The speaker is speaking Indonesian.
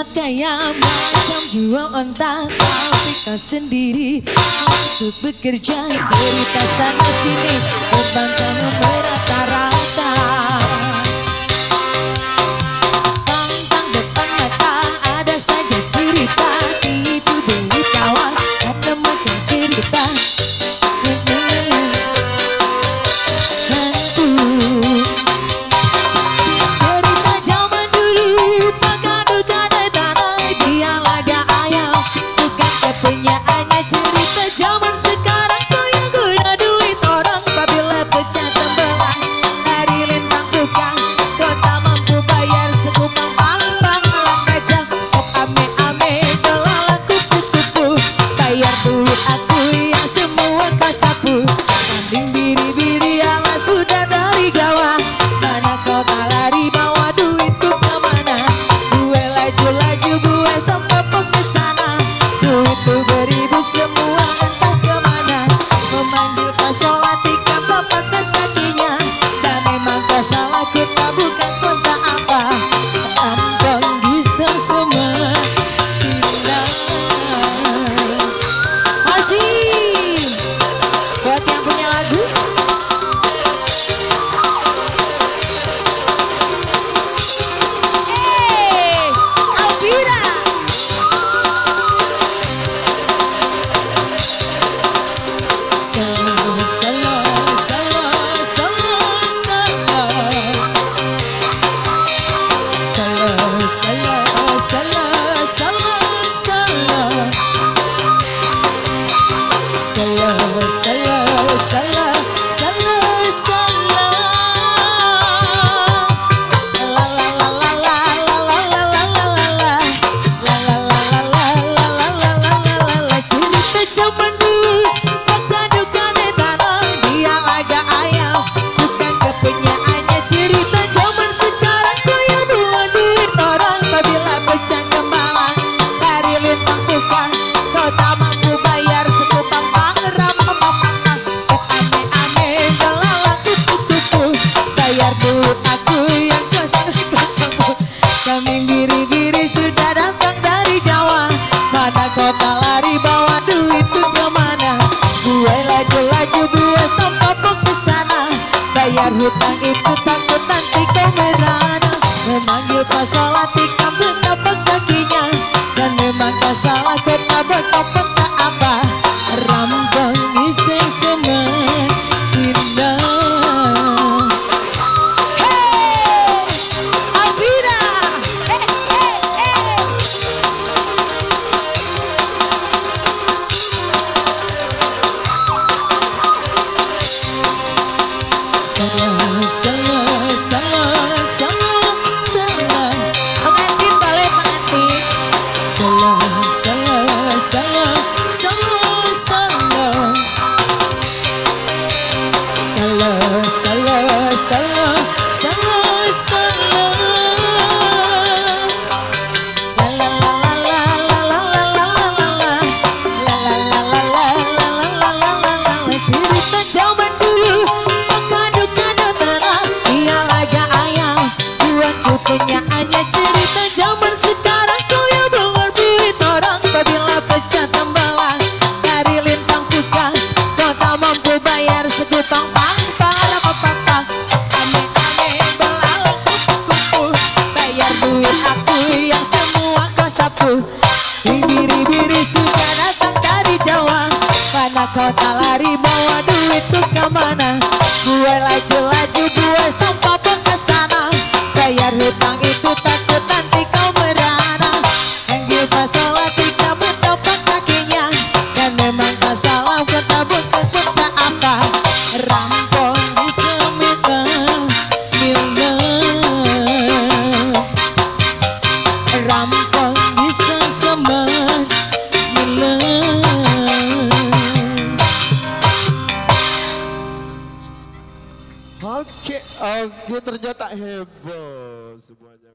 sifat kaya macam jual onta, tapi kau sendiri untuk bekerja. Cerita sana sini beban kamu merata-rata. Pantang depan mata ada saja cerita, tipu beli kawan ada macam cerita. Buat yang punya lagu, Alvira. Kota lari bawa duit tuh kemana? Gue laju-laju gue sama ke sana. Bayar hutang itu takut nanti kau merana. Memanggil kau salah tikam betapa kakinya. Dan memang kau salah kota betapa tak apa. Rambang iseng semen indah. Kenyaannya cerita zaman sekarang kau yang mengerti orang. Apabila pecah tembalan dari lintang tukang, kau tak mampu bayar segupang pang apa-apa. Ame-ame belalang kupu-kupu, bayar duit aku yang semua kau sapu. Biri-biri sudah datang dari Jawa, mana kau tak lari bawa duit tuh kemana? Gue laju-laju gue sampai ke sana. Bayar hutang itu takut nanti kau merana. Yang salah tiga betapa kakinya. Dan memang kau salah kota kota apa. Rampong di semita milia. Rampong di seseman milia. Oke, ternyata heboh semuanya.